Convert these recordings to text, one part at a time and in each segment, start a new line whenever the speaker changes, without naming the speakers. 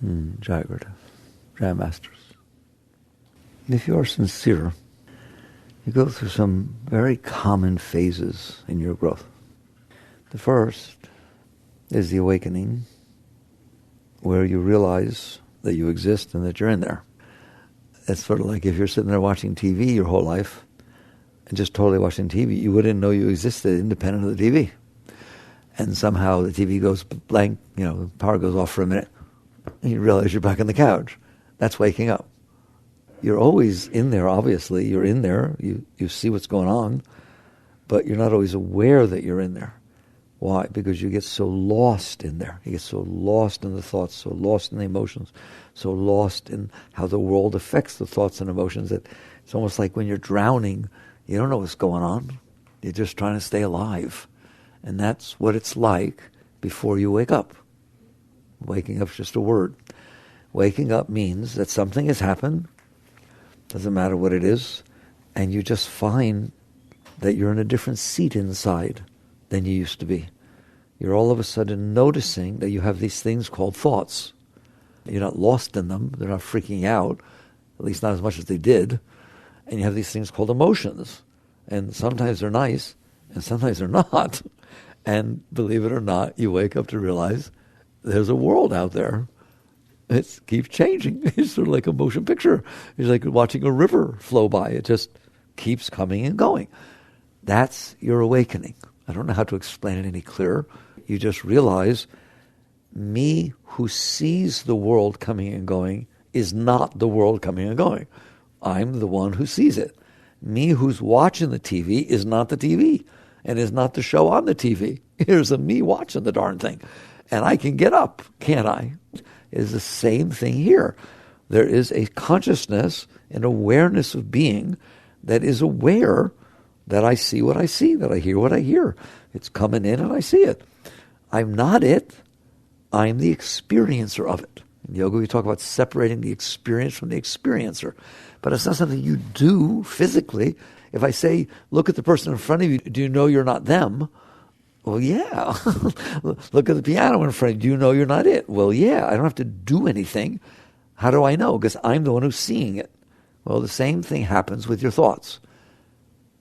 Jagrata, Jam Masters. If you are sincere, you go through some very common phases in your growth. The first is the awakening, where you realize that you exist and that you're in there. It's sort of like if you're sitting there watching TV your whole life and just totally watching TV, you wouldn't know you existed independent of the TV. And somehow the TV goes blank, the power goes off for a minute, and you realize you're back on the couch. That's waking up. You're always in there, obviously. You're in there. You see what's going on, but you're not always aware that you're in there. Why? Because you get so lost in there. You get so lost in the thoughts, so lost in the emotions, so lost in how the world affects the thoughts and emotions that it's almost like when you're drowning, you don't know what's going on. You're just trying to stay alive. And that's what it's like before you wake up. Waking up is just a word. Waking up means that something has happened, doesn't matter what it is, and you just find that you're in a different seat inside than you used to be. You're all of a sudden noticing that you have these things called thoughts. You're not lost in them. They're not freaking out, at least not as much as they did. And you have these things called emotions. And sometimes they're nice, and sometimes they're not. And believe it or not, you wake up to realize there's a world out there. It keeps changing. It's sort of like a motion picture. It's like watching a river flow by. It just keeps coming and going. That's your awakening. I don't know how to explain it any clearer. You just realize me who sees the world coming and going is not the world coming and going. I'm the one who sees it. Me who's watching the TV is not the TV and is not the show on the TV. Here's a me watching the darn thing. And I can get up, can't I? It's the same thing here. There is a consciousness, an awareness of being that is aware that I see what I see, that I hear what I hear. It's coming in and I see it. I'm not it. I'm the experiencer of it. In yoga, we talk about separating the experience from the experiencer. But it's not something you do physically. If I say, look at the person in front of you, do you know you're not them? Well, yeah. Look at the piano in front of you, do you know you're not it? Well, yeah. I don't have to do anything. How do I know? Because I'm the one who's seeing it. Well, the same thing happens with your thoughts.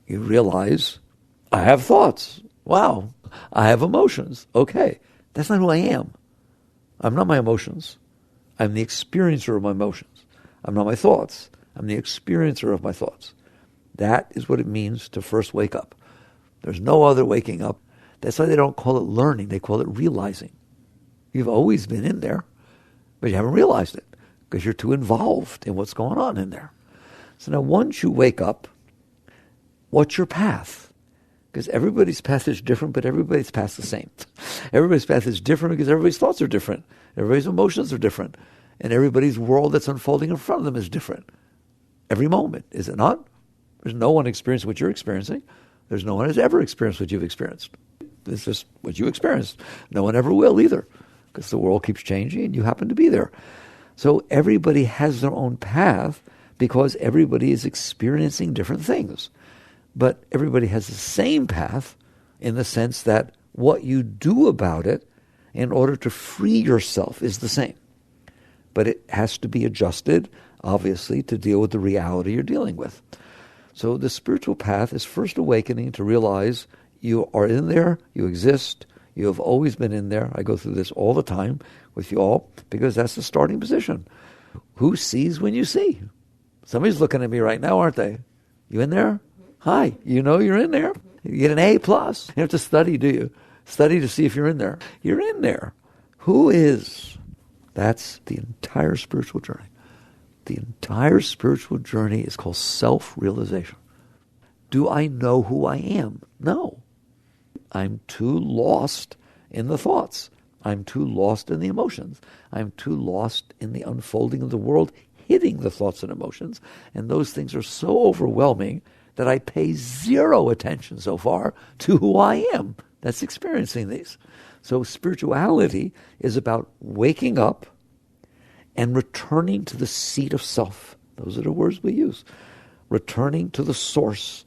You realize, I have thoughts. Wow. I have emotions. Okay. That's not who I am. I'm not my emotions. I'm the experiencer of my emotions. I'm not my thoughts. I'm the experiencer of my thoughts. That is what it means to first wake up. There's no other waking up. That's why they don't call it learning. They call it realizing. You've always been in there, but you haven't realized it because you're too involved in what's going on in there. So now once you wake up, what's your path? Because everybody's path is different, but everybody's path is the same. Everybody's path is different because everybody's thoughts are different. Everybody's emotions are different. And everybody's world that's unfolding in front of them is different. Every moment, is it not? There's no one experiencing what you're experiencing. There's no one has ever experienced what you've experienced. It's just what you experienced. No one ever will either, because the world keeps changing and you happen to be there. So everybody has their own path because everybody is experiencing different things. But everybody has the same path in the sense that what you do about it in order to free yourself is the same. But it has to be adjusted, obviously, to deal with the reality you're dealing with. So the spiritual path is first awakening to realize you are in there, you exist, you have always been in there. I go through this all the time with you all because that's the starting position. Who sees when you see? Somebody's looking at me right now, aren't they? You in there? Hi, you know you're in there. You get an A+. You don't have to study, do you? Study to see if you're in there. You're in there. Who is? That's the entire spiritual journey. The entire spiritual journey is called self-realization. Do I know who I am? No. I'm too lost in the thoughts. I'm too lost in the emotions. I'm too lost in the unfolding of the world, hitting the thoughts and emotions. And those things are so overwhelming that I pay zero attention so far to who I am that's experiencing these. So spirituality is about waking up and returning to the seat of self. Those are the words we use. Returning to the source.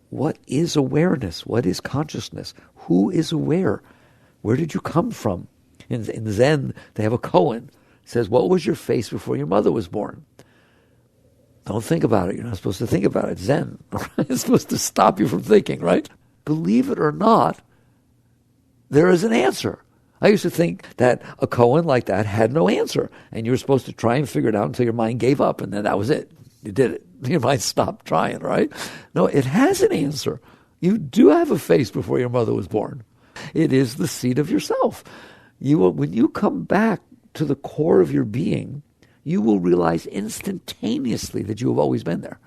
What is awareness? What is consciousness? Who is aware? Where did you come from? In Zen, they have a koan. says, what was your face before your mother was born? Don't think about it. You're not supposed to think about it. Zen. It's supposed to stop you from thinking, right? Believe it or not, there is an answer. I used to think that a koan like that had no answer, and you were supposed to try and figure it out until your mind gave up, and then that was it. You did it. Your mind stopped trying, right? No, it has an answer. You do have a face before your mother was born. It is the seat of yourself. When you come back to the core of your being, you will realize instantaneously that you have always been there.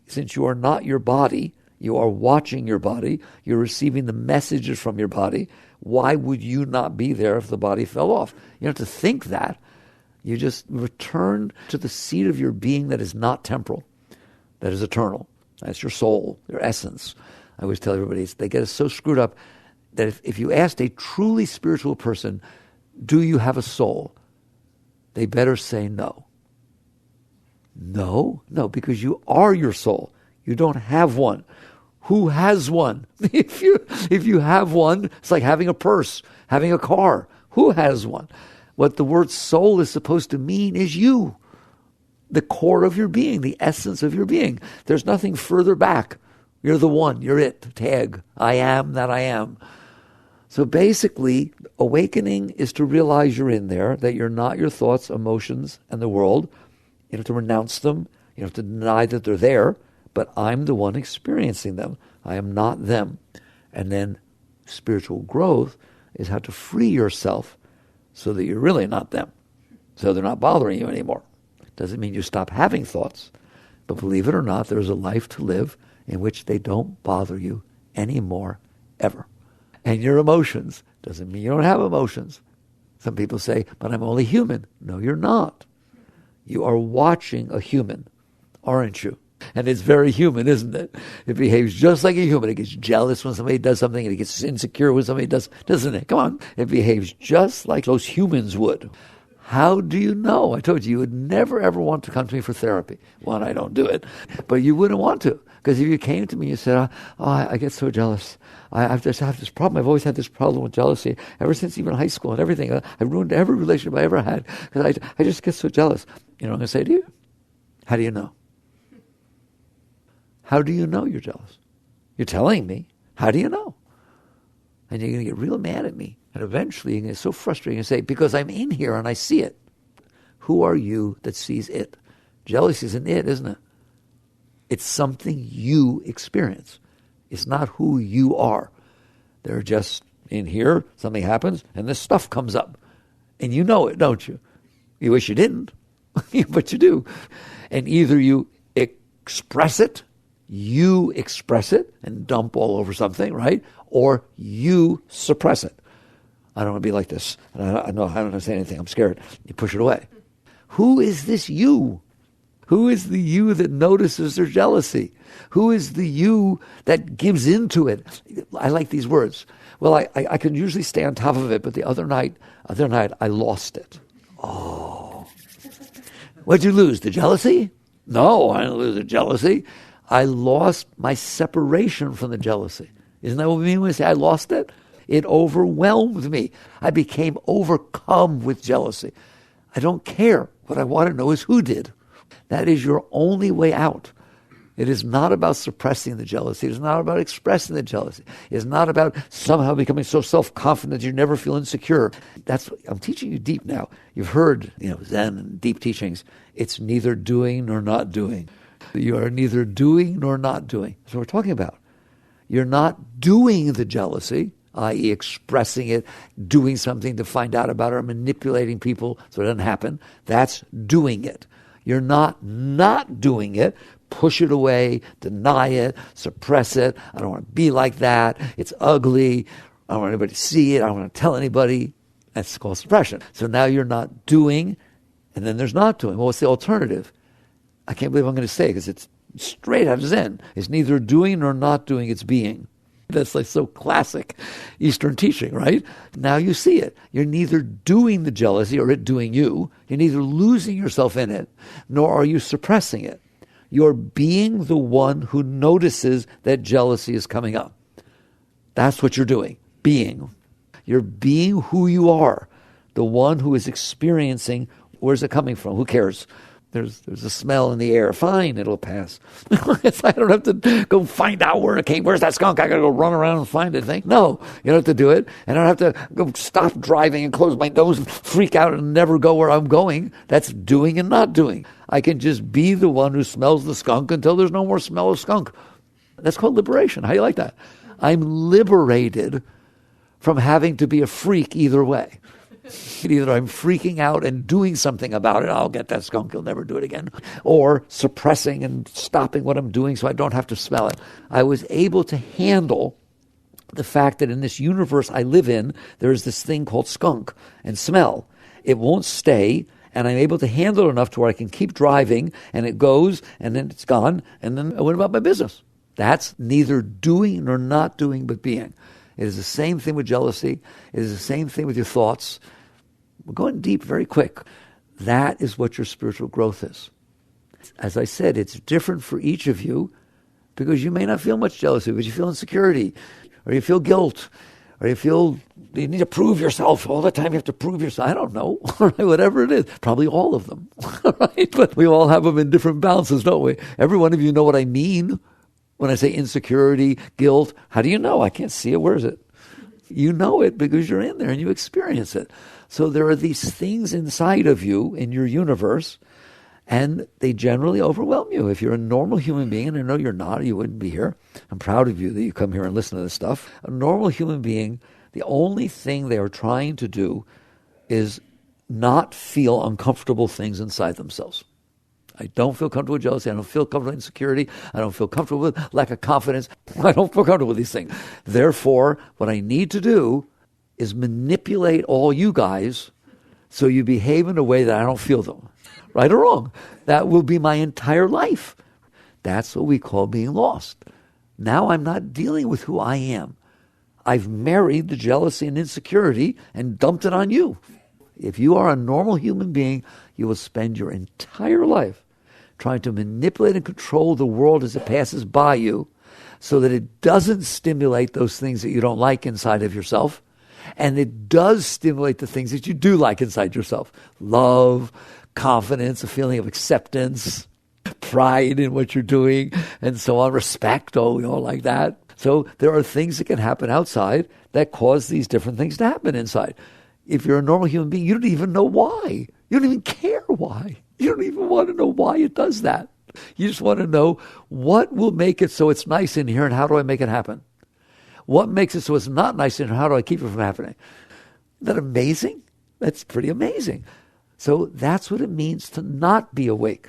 Since you are not your body, you are watching your body, you're receiving the messages from your body. Why would you not be there if the body fell off? You don't have to think that. You just return to the seat of your being that is not temporal, that is eternal. That's your soul, your essence. I always tell everybody, they get us so screwed up that if you asked a truly spiritual person, do you have a soul? They better say no. No, because you are your soul. You don't have one. Who has one? If you have one, it's like having a purse, having a car. Who has one? What the word soul is supposed to mean is you, the core of your being, the essence of your being. There's nothing further back. You're the one. You're it. Tag. I am that I am. So basically, awakening is to realize you're in there, that you're not your thoughts, emotions, and the world. You have to renounce them. You have to deny that they're there. But I'm the one experiencing them. I am not them. And then spiritual growth is how to free yourself so that you're really not them. So they're not bothering you anymore. Doesn't mean you stop having thoughts. But believe it or not, there's a life to live in which they don't bother you anymore, ever. And your emotions doesn't mean you don't have emotions. Some people say, but I'm only human. No, you're not. You are watching a human, aren't you? And it's very human, isn't it? It behaves just like a human. It gets jealous when somebody does something, and it gets insecure when somebody does, doesn't it? Come on. It behaves just like those humans would. How do you know? I told you would never, ever want to come to me for therapy. One, I don't do it. But you wouldn't want to. Because if you came to me and you said, I get so jealous. I have this problem. I've always had this problem with jealousy ever since even high school and everything. I ruined every relationship I ever had because I just get so jealous. You know what I'm going to say to you? How do you know? How do you know you're jealous? You're telling me. How do you know? And you're going to get real mad at me. And eventually you're going to get so frustrated and say, because I'm in here and I see it. Who are you that sees it? Jealousy is an it, isn't it? It's something you experience. It's not who you are. They're just in here, something happens, and this stuff comes up. And you know it, don't you? You wish you didn't, but you do. And either you express it, and dump all over something, right? Or you suppress it. I don't want to be like this. I don't want to say anything. I'm scared. You push it away. Who is this you? Who is the you that notices their jealousy? Who is the you that gives into it? I like these words. Well, I can usually stay on top of it, but the other night I lost it. Oh. What'd you lose? The jealousy? No, I didn't lose the jealousy. I lost my separation from the jealousy. Isn't that what we mean when we say I lost it? It overwhelmed me. I became overcome with jealousy. I don't care. What I want to know is who did. That is your only way out. It is not about suppressing the jealousy. It is not about expressing the jealousy. It is not about somehow becoming so self-confident that you never feel insecure. I'm teaching you deep now. You've heard, Zen and deep teachings. It's neither doing nor not doing. You are neither doing nor not doing. That's what we're talking about. You're not doing the jealousy, i.e. expressing it, doing something to find out about it, or manipulating people so it doesn't happen. That's doing it. You're not doing it. Push it away, deny it, suppress it. I don't want to be like that. It's ugly. I don't want anybody to see it. I don't want to tell anybody. That's called suppression. So now you're not doing, and then there's not doing. Well, what's the alternative? I can't believe I'm going to say it because it's straight out of Zen. It's neither doing nor not doing, it's being. That's like so classic Eastern teaching, right? Now you see it. You're neither doing the jealousy or it doing you. You're neither losing yourself in it, nor are you suppressing it. You're being the one who notices that jealousy is coming up. That's what you're doing, being. You're being who you are, The one who is experiencing, where's it coming from? Who cares? There's a smell in the air. Fine, it'll pass. I don't have to go find out where it came. Where's that skunk? I got to go run around and find it. No, you don't have to do it. And I don't have to go stop driving and close my nose and freak out and never go where I'm going. That's doing and not doing. I can just be the one who smells the skunk until there's no more smell of skunk. That's called liberation. How do you like that? I'm liberated from having to be a freak either way. Either I'm freaking out and doing something about it, I'll get that skunk, he'll never do it again, or suppressing and stopping what I'm doing so I don't have to smell it. I was able to handle the fact that in this universe I live in, there's this thing called skunk and smell. It won't stay, and I'm able to handle it enough to where I can keep driving, and it goes, and then it's gone, and then I went about my business. That's neither doing nor not doing, but being. It is the same thing with jealousy. It is the same thing with your thoughts. We're going deep very quick. That is what your spiritual growth is. As I said, it's different for each of you because you may not feel much jealousy, but you feel insecurity, or you feel guilt, or you feel you need to prove yourself. All the time you have to prove yourself. I don't know. Whatever it is. Probably all of them. Right? But we all have them in different balances, don't we? Every one of you know what I mean when I say insecurity, guilt. How do you know? I can't see it. Where is it? You know it because you're in there and you experience it. So there are these things inside of you in your universe, and they generally overwhelm you. If you're a normal human being, and I know you're not, or you wouldn't be here. I'm proud of you that you come here and listen to this stuff. A normal human being, the only thing they are trying to do is not feel uncomfortable things inside themselves. I don't feel comfortable with jealousy. I don't feel comfortable with insecurity. I don't feel comfortable with lack of confidence. I don't feel comfortable with these things. Therefore, what I need to do is manipulate all you guys so you behave in a way that I don't feel them. Right or wrong? That will be my entire life. That's what we call being lost. Now I'm not dealing with who I am. I've married the jealousy and insecurity and dumped it on you. If you are a normal human being, you will spend your entire life trying to manipulate and control the world as it passes by you so that it doesn't stimulate those things that you don't like inside of yourself, and it does stimulate the things that you do like inside yourself. Love, confidence, a feeling of acceptance, pride in what you're doing, and so on, respect, we all like that. So there are things that can happen outside that cause these different things to happen inside. If you're a normal human being, you don't even know why. You don't even care why. You don't even want to know why it does that. You just want to know what will make it so it's nice in here and how do I make it happen? What makes it so it's not nice in here and how do I keep it from happening? Isn't that amazing? That's pretty amazing. So that's what it means to not be awake.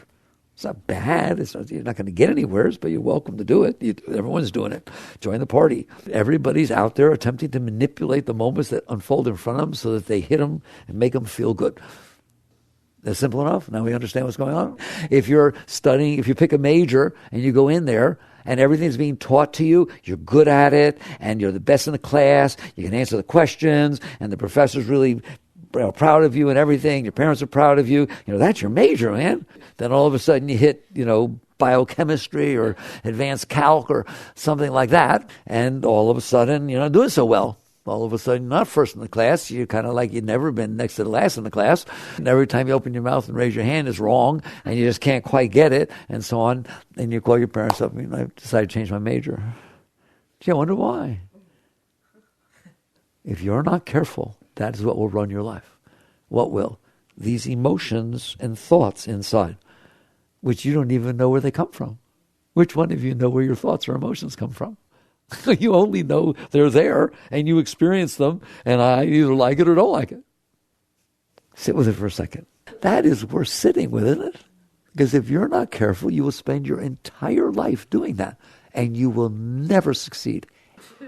It's not bad. You're not going to get anywhere, but you're welcome to do it. Everyone's doing it. Join the party. Everybody's out there attempting to manipulate the moments that unfold in front of them so that they hit them and make them feel good. That's simple enough. Now we understand what's going on. If you're studying, if you pick a major and you go in there and everything's being taught to you, you're good at it, and you're the best in the class, you can answer the questions, and the professor's really proud of you and everything, your parents are proud of you, that's your major, man. Then all of a sudden you hit, biochemistry or advanced calc or something like that, and all of a sudden you're not doing so well. All of a sudden, not first in the class, you're kind of like you've never been next to the last in the class. And every time you open your mouth and raise your hand is wrong, and you just can't quite get it, and so on. And you call your parents up, and I decided to change my major. Gee, I wonder why. If you're not careful, that is what will run your life. What will? These emotions and thoughts inside, which you don't even know where they come from. Which one of you know where your thoughts or emotions come from? You only know they're there, and you experience them, and I either like it or don't like it. Sit with it for a second. That is worth sitting with, isn't it? Because if you're not careful, you will spend your entire life doing that, and you will never succeed.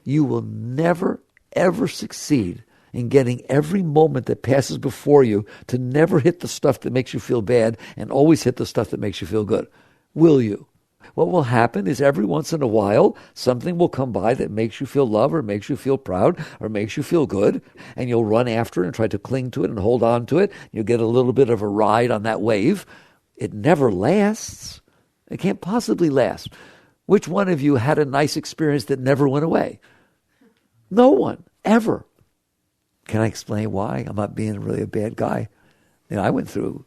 You will never, ever succeed in getting every moment that passes before you to never hit the stuff that makes you feel bad and always hit the stuff that makes you feel good. Will you? What will happen is every once in a while, something will come by that makes you feel love or makes you feel proud or makes you feel good, and you'll run after it and try to cling to it and hold on to it. You'll get a little bit of a ride on that wave. It never lasts. It can't possibly last. Which one of you had a nice experience that never went away? No one, ever. Can I explain why? I'm not being really a bad guy. I went through,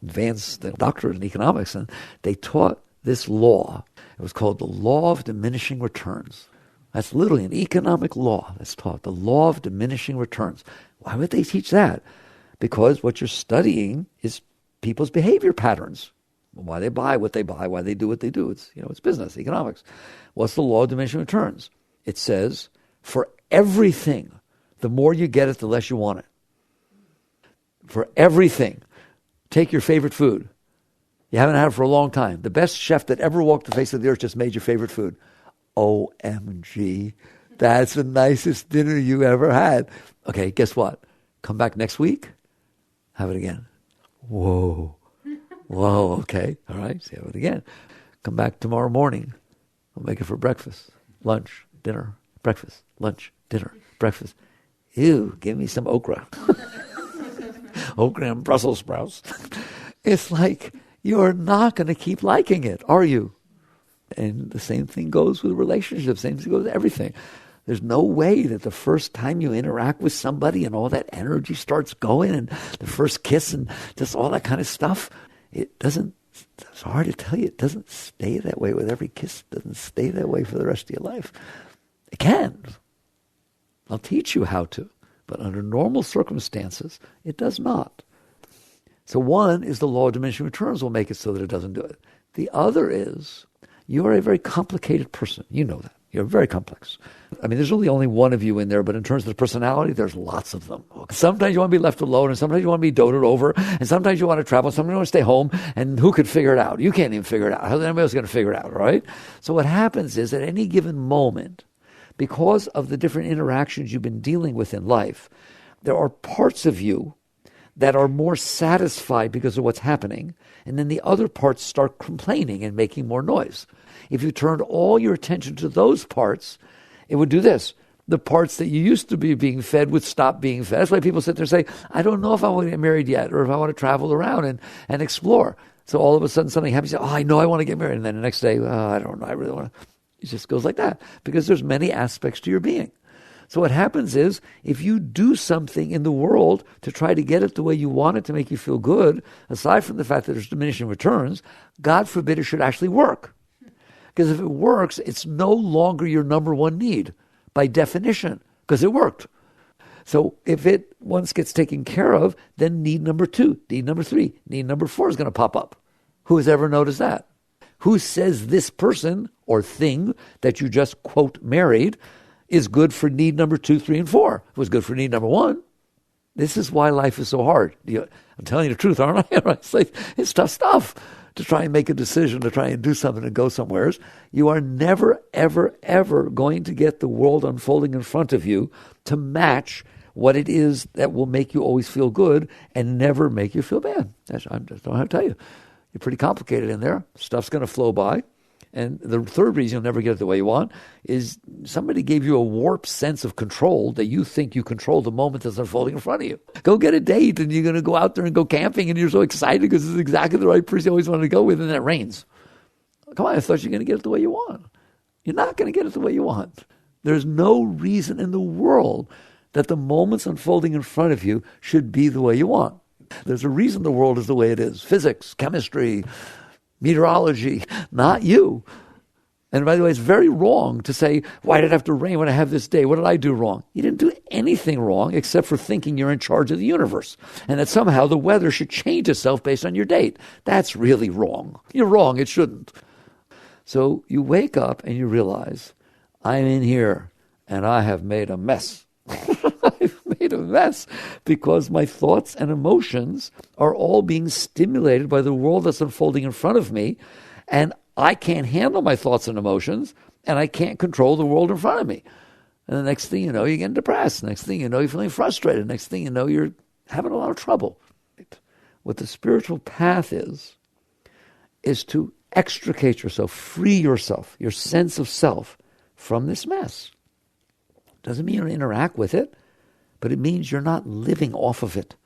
advanced doctorate in economics, and they taught this law. It was called the law of diminishing returns. That's literally an economic law that's taught, the law of diminishing returns. Why would they teach that? Because what you're studying is people's behavior patterns. Why they buy what they buy, why they do what they do. It's, it's business, economics. What's the law of diminishing returns? It says, for everything, the more you get it, the less you want it. For everything. Take your favorite food. You haven't had it for a long time. The best chef that ever walked the face of the earth just made your favorite food. OMG. That's the nicest dinner you ever had. Okay, guess what? Come back next week, have it again. Whoa. Whoa, okay. All right, so have it again. Come back tomorrow morning. I'll make it for breakfast, lunch, dinner, breakfast, lunch, dinner, breakfast. Ew, give me some okra. Okra and Brussels sprouts. It's like you're not going to keep liking it, are you? And the same thing goes with relationships. Same thing goes with everything. There's no way that the first time you interact with somebody and all that energy starts going and the first kiss and just all that kind of stuff, it doesn't, it's hard to tell you, it doesn't stay that way with every kiss. It doesn't stay that way for the rest of your life. It can. I'll teach you how to. But under normal circumstances, it does not. So one is the law of diminishing returns will make it so that it doesn't do it. The other is you're a very complicated person. You know that. You're very complex. I mean, there's really only one of you in there, but in terms of the personality, there's lots of them. Sometimes you want to be left alone, and sometimes you want to be doted over, and sometimes you want to travel, sometimes you want to stay home, and who could figure it out? You can't even figure it out. How's anybody else going to figure it out, right? So what happens is at any given moment, because of the different interactions you've been dealing with in life, there are parts of you that are more satisfied because of what's happening, and then the other parts start complaining and making more noise. If you turned all your attention to those parts, it would do this. The parts that you used to be being fed would stop being fed. That's why people sit there and say, I don't know if I want to get married yet, or if I want to travel around and explore. So all of a sudden something happens, you say, I know I want to get married. And then the next day, I don't know, I really want to. It just goes like that because there's many aspects to your being. So what happens is if you do something in the world to try to get it the way you want it to make you feel good, aside from the fact that there's diminishing returns, God forbid it should actually work. Because if it works, it's no longer your number one need by definition because it worked. So if it once gets taken care of, then need number 2, need number 3, need number 4 is going to pop up. Who has ever noticed that? Who says this person or thing that you just, quote, married is good for need number 2, 3, and 4? It was good for need number 1. This is why life is so hard. I'm telling you the truth, aren't I? It's tough stuff to try and make a decision, to try and do something and go somewhere. You are never, ever, ever going to get the world unfolding in front of you to match what it is that will make you always feel good and never make you feel bad. I just don't have to tell you. You're pretty complicated in there. Stuff's going to flow by. And the third reason you'll never get it the way you want is somebody gave you a warped sense of control that you think you control the moment that's unfolding in front of you. Go get a date and you're going to go out there and go camping and you're so excited because it's exactly the right person you always wanted to go with and then it rains. Come on, I thought you were going to get it the way you want. You're not going to get it the way you want. There's no reason in the world that the moments unfolding in front of you should be the way you want. There's a reason the world is the way it is. Physics, chemistry, meteorology, not you. And by the way, it's very wrong to say, why did it have to rain when I have this day? What did I do wrong? You didn't do anything wrong except for thinking you're in charge of the universe and that somehow the weather should change itself based on your date. That's really wrong. You're wrong. It shouldn't. So you wake up and you realize, I'm in here and I have made a mess. I've made a mess because my thoughts and emotions are all being stimulated by the world that's unfolding in front of me, and I can't handle my thoughts and emotions, and I can't control the world in front of me. And the next thing you know, you're getting depressed. Next thing you know, you're feeling frustrated. Next thing you know, you're having a lot of trouble. What the spiritual path is to extricate yourself, free yourself, your sense of self from this mess. Doesn't mean you don't interact with it, but it means you're not living off of it.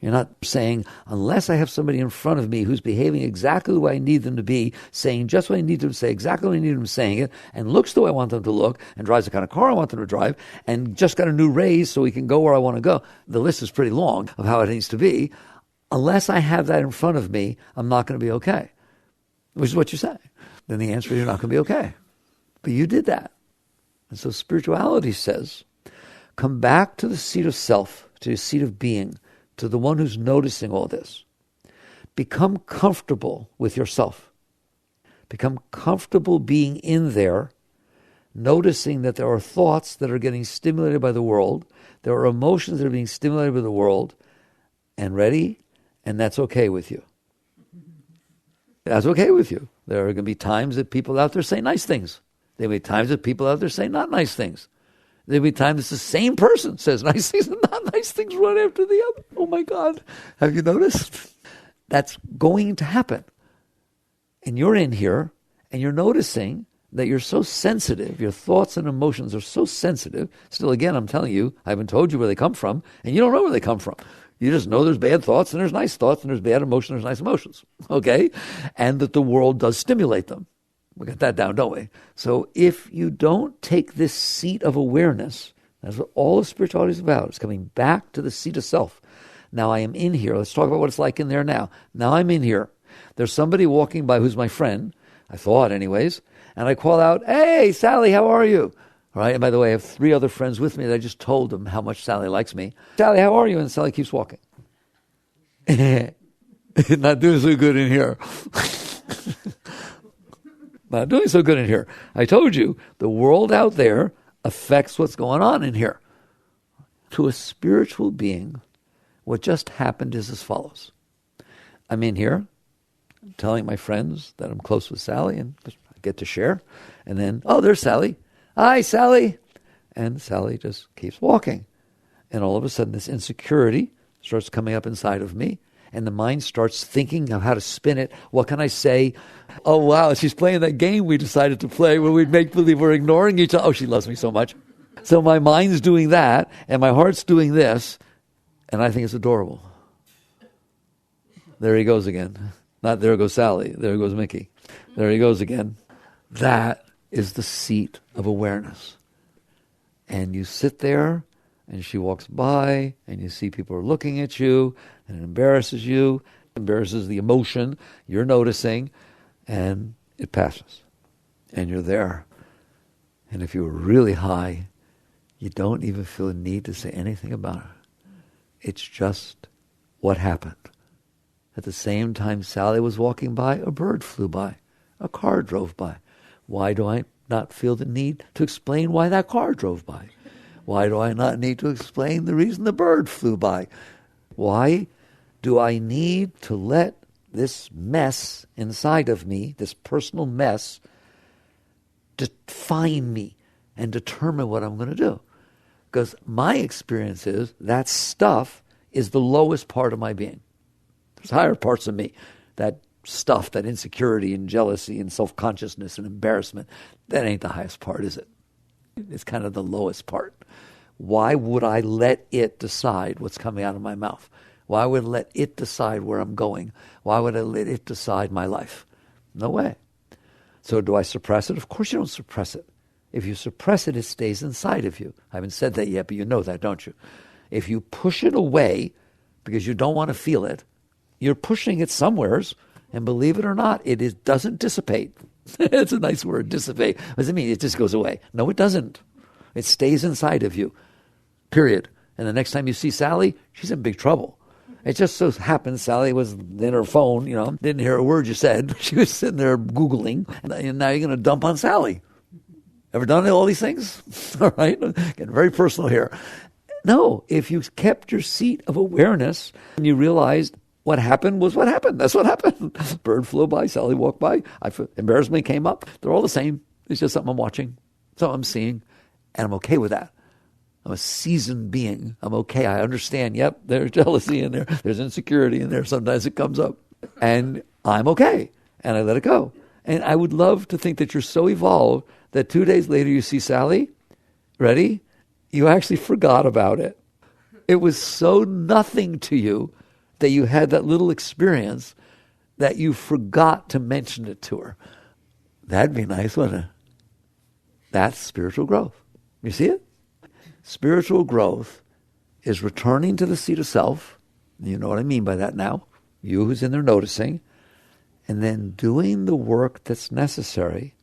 You're not saying, unless I have somebody in front of me who's behaving exactly the way I need them to be, saying just what I need them to say, exactly what I need them saying it, and looks the way I want them to look, and drives the kind of car I want them to drive, and just got a new raise so we can go where I want to go. The list is pretty long of how it needs to be. Unless I have that in front of me, I'm not going to be okay, which is what you say. Then the answer is you're not going to be okay. But you did that. And so spirituality says, come back to the seat of self, to the seat of being, to the one who's noticing all this. Become comfortable with yourself. Become comfortable being in there, noticing that there are thoughts that are getting stimulated by the world, there are emotions that are being stimulated by the world, and ready, and that's okay with you. That's okay with you. There are going to be times that people out there say nice things. There will be times that people out there say not nice things. There'll be times the same person says nice things and not nice things one after the other. Oh my God. Have you noticed? That's going to happen. And you're in here and you're noticing that you're so sensitive. Your thoughts and emotions are so sensitive. Still, again, I'm telling you, I haven't told you where they come from, and you don't know where they come from. You just know there's bad thoughts and there's nice thoughts and there's bad emotions and there's nice emotions. Okay? And that the world does stimulate them. We got that down, don't we? So if you don't take this seat of awareness, that's what all of spirituality is about. It's coming back to the seat of self. Now I am in here. Let's talk about what it's like in there now. Now I'm in here. There's somebody walking by who's my friend, I thought anyways, and I call out, hey, Sally, how are you? All right, and by the way, I have 3 other friends with me that I just told them how much Sally likes me. Sally, how are you? And Sally keeps walking. Not doing so good in here. Not doing so good in here. I told you, the world out there affects what's going on in here. To a spiritual being, what just happened is as follows. I'm in here, telling my friends that I'm close with Sally, and I get to share. And then, oh, there's Sally. Hi, Sally. And Sally just keeps walking. And all of a sudden, this insecurity starts coming up inside of me. And the mind starts thinking of how to spin it. What can I say? Oh, wow, she's playing that game we decided to play where we make believe we're ignoring each other. Oh, she loves me so much. So my mind's doing that, and my heart's doing this, and I think it's adorable. There he goes again. Not there goes Sally. There goes Mickey. There he goes again. That is the seat of awareness. And you sit there, and she walks by, and you see people are looking at you, and it embarrasses you, embarrasses the emotion you're noticing, and it passes. And you're there. And if you were really high, you don't even feel the need to say anything about it. It's just what happened. At the same time Sally was walking by, a bird flew by. A car drove by. Why do I not feel the need to explain why that car drove by? Why do I not need to explain the reason the bird flew by? Why do I need to let this mess inside of me, this personal mess, define me and determine what I'm going to do? Because my experience is that stuff is the lowest part of my being. There's higher parts of me. That stuff, that insecurity and jealousy and self-consciousness and embarrassment, that ain't the highest part, is it? It's kind of the lowest part. Why would I let it decide what's coming out of my mouth? Why would I let it decide where I'm going? Why would I let it decide my life? No way. So do I suppress it? Of course you don't suppress it. If you suppress it, it stays inside of you. I haven't said that yet, but you know that, don't you? If you push it away because you don't want to feel it, you're pushing it somewheres, and believe it or not, doesn't dissipate. It's a nice word, dissipate. What does it mean? It just goes away. No, it doesn't. It stays inside of you, period. And the next time you see Sally, she's in big trouble. It just so happens Sally was in her phone, didn't hear a word you said. She was sitting there Googling, and now you're going to dump on Sally. Ever done all these things? All right, getting very personal here. No, if you kept your seat of awareness and you realized what happened was what happened. That's what happened. Bird flew by, Sally walked by, embarrassment came up. They're all the same. It's just something I'm watching, something I'm seeing, and I'm okay with that. I'm a seasoned being. I'm okay. I understand. Yep, there's jealousy in there. There's insecurity in there. Sometimes it comes up. And I'm okay. And I let it go. And I would love to think that you're so evolved that 2 days later you see Sally. Ready? You actually forgot about it. It was so nothing to you that you had that little experience that you forgot to mention it to her. That'd be nice, wouldn't it? That's spiritual growth. You see it? Spiritual growth is returning to the seat of self. You know what I mean by that now. You who's in there noticing. And then doing the work that's necessary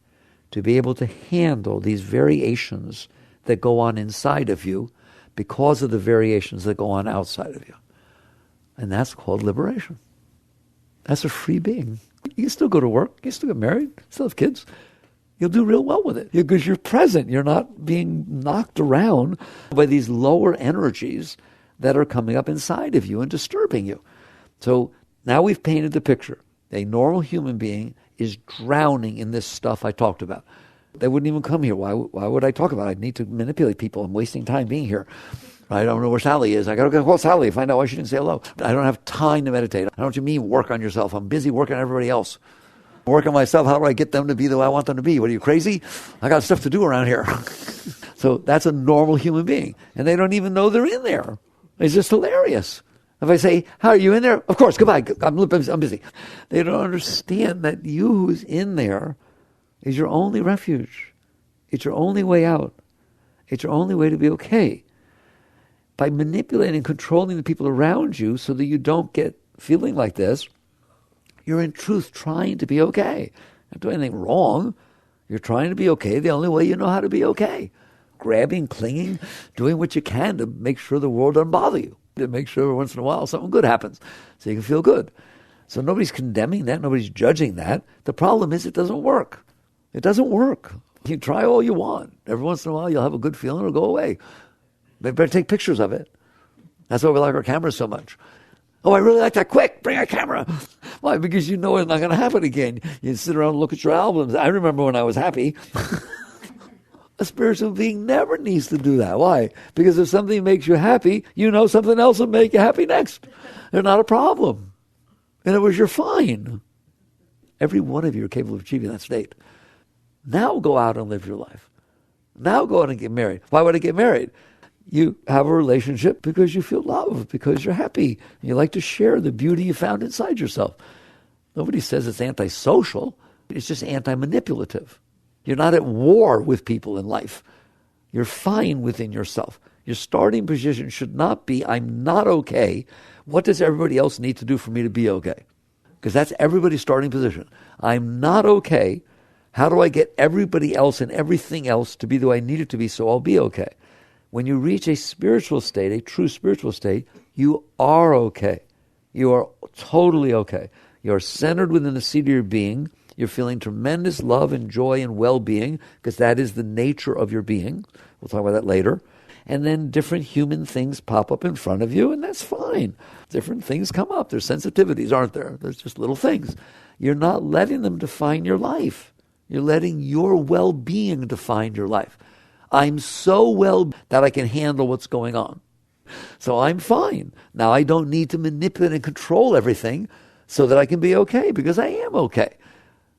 to be able to handle these variations that go on inside of you because of the variations that go on outside of you. And that's called liberation. That's a free being. You can still go to work. You can still get married. Still have kids. You'll do real well with it because you're present. You're not being knocked around by these lower energies that are coming up inside of you and disturbing you. So now we've painted the picture. A normal human being is drowning in this stuff I talked about. They wouldn't even come here. Why would I talk about it? I need to manipulate people. I'm wasting time being here. I don't know where Sally is. I got to go call Sally to find out why she didn't say hello. I don't have time to meditate. I don't know what you mean work on yourself. I'm busy working on everybody else. Work on myself. How do I get them to be the way I want them to be? What are you, crazy? I got stuff to do around here. So that's a normal human being. And they don't even know they're in there. It's just hilarious. If I say, how are you in there? Of course, goodbye. I'm busy. They don't understand that you who's in there is your only refuge. It's your only way out. It's your only way to be okay. By manipulating and controlling the people around you so that you don't get feeling like this, you're in truth trying to be okay. You're not doing anything wrong. You're trying to be okay the only way you know how to be okay. Grabbing, clinging, doing what you can to make sure the world doesn't bother you. To make sure every once in a while something good happens so you can feel good. So nobody's condemning that. Nobody's judging that. The problem is it doesn't work. It doesn't work. You try all you want. Every once in a while you'll have a good feeling. It'll go away. They better take pictures of it. That's why we like our cameras so much. Oh, I really like that. Quick, bring a camera. Why? Because you know it's not going to happen again. You sit around and look at your albums. I remember when I was happy. A spiritual being never needs to do that. Why? Because if something makes you happy, you know something else will make you happy next. They're not a problem. In other words, you're fine. Every one of you are capable of achieving that state. Now go out and live your life. Now go out and get married. Why would I get married? You have a relationship because you feel love, because you're happy. You like to share the beauty you found inside yourself. Nobody says it's antisocial. It's just anti-manipulative. You're not at war with people in life. You're fine within yourself. Your starting position should not be, I'm not okay. What does everybody else need to do for me to be okay? Because that's everybody's starting position. I'm not okay. How do I get everybody else and everything else to be the way I need it to be so I'll be okay? When you reach a spiritual state, a true spiritual state, you are okay. You are totally okay. You are centered within the seat of your being. You're feeling tremendous love and joy and well-being because that is the nature of your being. We'll talk about that later. And then different human things pop up in front of you, and that's fine. Different things come up. There's sensitivities, aren't there? There's just little things. You're not letting them define your life. You're letting your well-being define your life. I'm so well that I can handle what's going on. So I'm fine. Now I don't need to manipulate and control everything so that I can be okay because I am okay.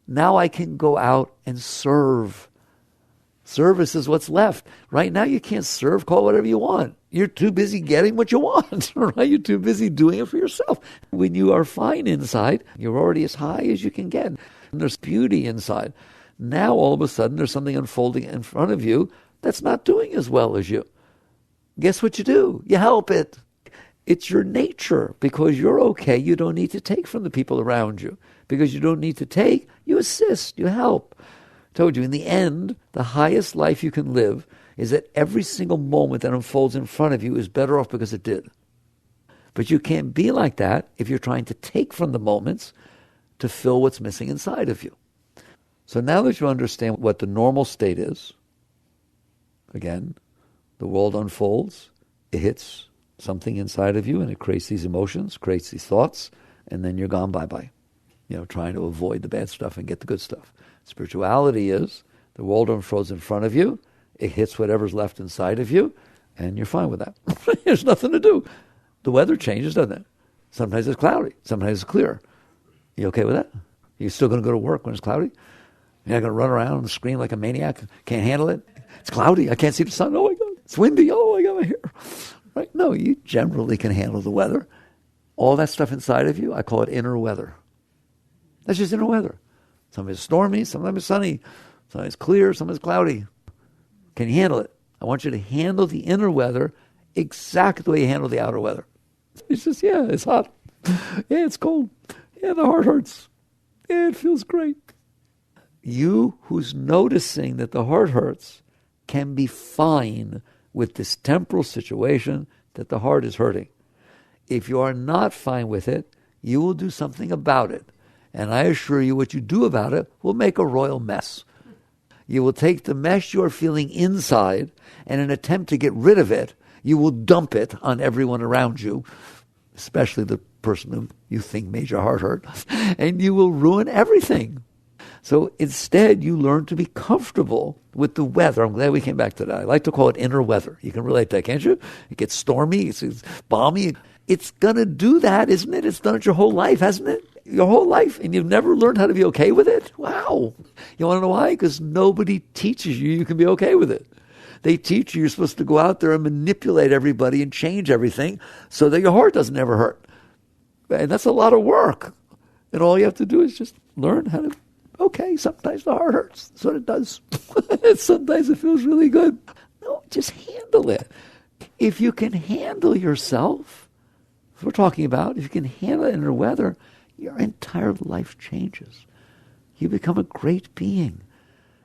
Now I can go out and serve. Service is what's left. Right now you can't serve, call whatever you want. You're too busy getting what you want, right? You're too busy doing it for yourself. When you are fine inside, you're already as high as you can get. And there's beauty inside. Now all of a sudden there's something unfolding in front of you that's not doing as well as you. Guess what you do? You help it. It's your nature. Because you're okay, you don't need to take from the people around you. Because you don't need to take, you assist, you help. I told you, in the end, the highest life you can live is that every single moment that unfolds in front of you is better off because it did. But you can't be like that if you're trying to take from the moments to fill what's missing inside of you. So now that you understand what the normal state is, again, the world unfolds, it hits something inside of you and it creates these emotions, creates these thoughts, and then you're gone bye-bye. Trying to avoid the bad stuff and get the good stuff. Spirituality is the world unfolds in front of you, it hits whatever's left inside of you, and you're fine with that. There's nothing to do. The weather changes, doesn't it? Sometimes it's cloudy, sometimes it's clear. You okay with that? You're still going to go to work when it's cloudy? You're not going to run around and scream like a maniac? Can't handle it? It's cloudy, I can't see the sun. Oh my God, it's windy. Oh, I got my hair. Right? No, you generally can handle the weather. All that stuff inside of you, I call it inner weather. That's just inner weather. Sometimes it's stormy, sometimes it's sunny, sometimes it's clear, sometimes it's cloudy. Can you handle it? I want you to handle the inner weather exactly the way you handle the outer weather. It's just, yeah, it's hot. Yeah, it's cold. Yeah, the heart hurts. Yeah, it feels great. You who's noticing that the heart hurts can be fine with this temporal situation that the heart is hurting. If you are not fine with it, you will do something about it. And I assure you what you do about it will make a royal mess. You will take the mess you are feeling inside, and in an attempt to get rid of it, you will dump it on everyone around you, especially the person who you think made your heart hurt, and you will ruin everything. So instead, you learn to be comfortable with the weather. I'm glad we came back to that. I like to call it inner weather. You can relate to that, can't you? It gets stormy, it's balmy. It's going to do that, isn't it? It's done it your whole life, hasn't it? Your whole life, and you've never learned how to be okay with it? Wow. You want to know why? Because nobody teaches you can be okay with it. They teach you're supposed to go out there and manipulate everybody and change everything so that your heart doesn't ever hurt. And that's a lot of work. And all you have to do is just learn how to, okay, sometimes the heart hurts. That's what it does. Sometimes it feels really good. No, just handle it. If you can handle yourself, as we're talking about, if you can handle inner weather, your entire life changes. You become a great being.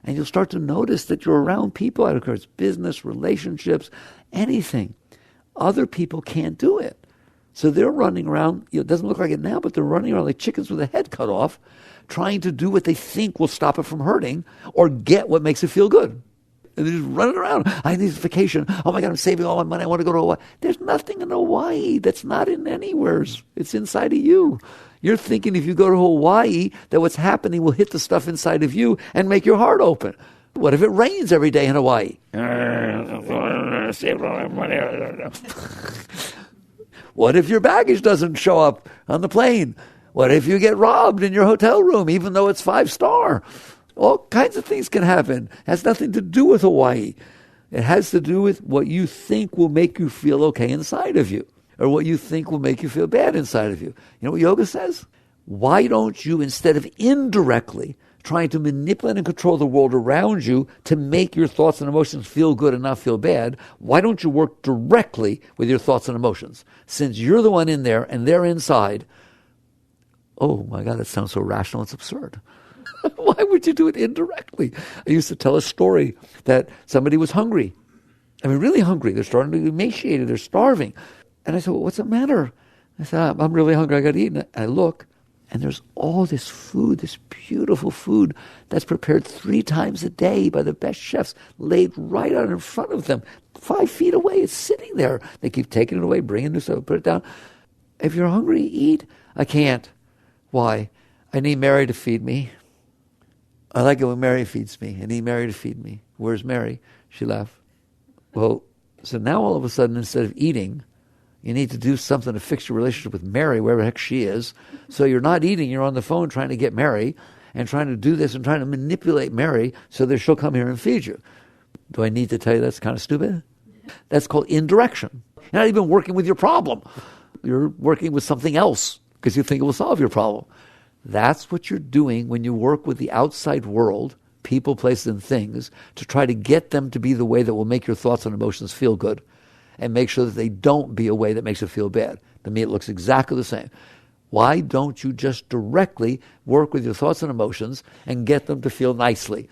And you'll start to notice that you're around people, I don't care if it's business, relationships, anything. Other people can't do it. So they're running around, it doesn't look like it now, but they're running around like chickens with a head cut off, trying to do what they think will stop it from hurting or get what makes it feel good. And they're just running around. I need this vacation. Oh my God, I'm saving all my money. I want to go to Hawaii. There's nothing in Hawaii that's not in anywheres. It's inside of you. You're thinking if you go to Hawaii that what's happening will hit the stuff inside of you and make your heart open. What if it rains every day in Hawaii? What if your baggage doesn't show up on the plane? What if you get robbed in your hotel room even though it's 5-star? All kinds of things can happen. It has nothing to do with Hawaii. It has to do with what you think will make you feel okay inside of you, or what you think will make you feel bad inside of you. You know what yoga says? Why don't you, instead of indirectly trying to manipulate and control the world around you to make your thoughts and emotions feel good and not feel bad, why don't you work directly with your thoughts and emotions? Since you're the one in there and they're inside, oh my God, that sounds so rational, it's absurd. Why would you do it indirectly? I used to tell a story that somebody was hungry. I mean, really hungry. They're starting to be emaciated. They're starving. And I said, well, what's the matter? I said, I'm really hungry. I got to eat. And I look, and there's all this food, this beautiful food that's prepared 3 times a day by the best chefs, laid right out in front of them, 5 feet away. It's sitting there. They keep taking it away, bringing new stuff, put it down. If you're hungry, eat. I can't. Why? I need Mary to feed me. I like it when Mary feeds me. I need Mary to feed me. Where's Mary? She left. Well, so now all of a sudden, instead of eating, you need to do something to fix your relationship with Mary, wherever the heck she is. So you're not eating, you're on the phone trying to get Mary and trying to do this and trying to manipulate Mary so that she'll come here and feed you. Do I need to tell you that's kind of stupid? That's called indirection. You're not even working with your problem. You're working with something else because you think it will solve your problem. That's what you're doing when you work with the outside world, people, places, and things, to try to get them to be the way that will make your thoughts and emotions feel good and make sure that they don't be a way that makes it feel bad. To me, it looks exactly the same. Why don't you just directly work with your thoughts and emotions and get them to feel nicely?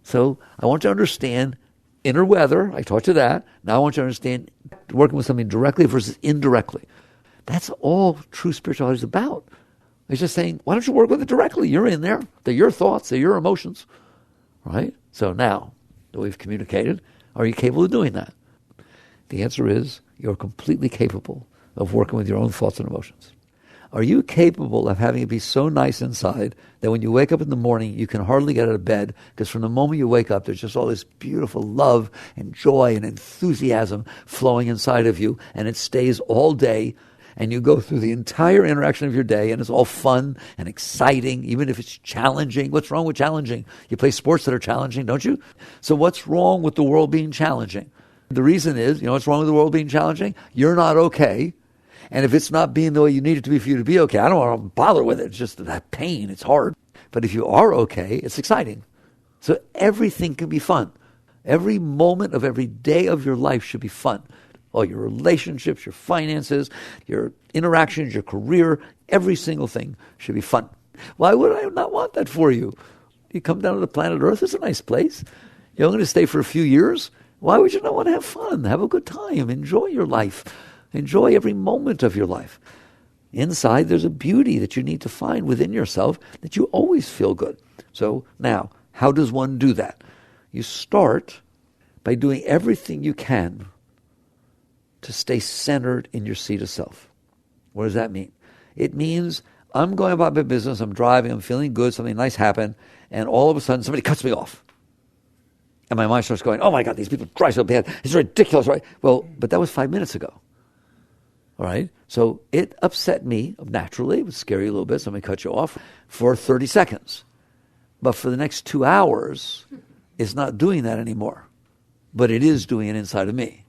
So I want you to understand inner weather. I taught you that. Now I want you to understand working with something directly versus indirectly. That's all true spirituality is about. It's just saying, why don't you work with it directly? You're in there. They're your thoughts. They're your emotions. Right? So now that we've communicated, are you capable of doing that? The answer is you're completely capable of working with your own thoughts and emotions. Are you capable of having it be so nice inside that when you wake up in the morning, you can hardly get out of bed because from the moment you wake up, there's just all this beautiful love and joy and enthusiasm flowing inside of you, and it stays all day. And you go through the entire interaction of your day, and it's all fun and exciting, even if it's challenging. What's wrong with challenging? You play sports that are challenging, don't you? So what's wrong with the world being challenging? The reason is, you know what's wrong with the world being challenging? You're not okay, And if it's not being the way you need it to be for you to be okay, I don't want to bother with it. It's just that pain. It's hard. But if you are okay, it's exciting. So everything can be fun. Every moment of every day of your life should be fun. All your relationships, your finances, your interactions, your career, every single thing should be fun. Why would I not want that for you? You come down to the planet Earth, it's a nice place. You're going to stay for a few years. Why would you not want to have fun? Have a good time. Enjoy your life. Enjoy every moment of your life. Inside, there's a beauty that you need to find within yourself that you always feel good. So now, how does one do that? You start by doing everything you can to stay centered in your seat of self. What does that mean? It means I'm going about my business, I'm driving, I'm feeling good, something nice happened, and all of a sudden somebody cuts me off. And my mind starts going, oh my God, these people drive so bad. It's ridiculous, right? Well, but that was 5 minutes ago. All right? So it upset me naturally. It would scare you a little bit. Somebody cut you off for 30 seconds. But for the next 2 hours, it's not doing that anymore. But it is doing it inside of me.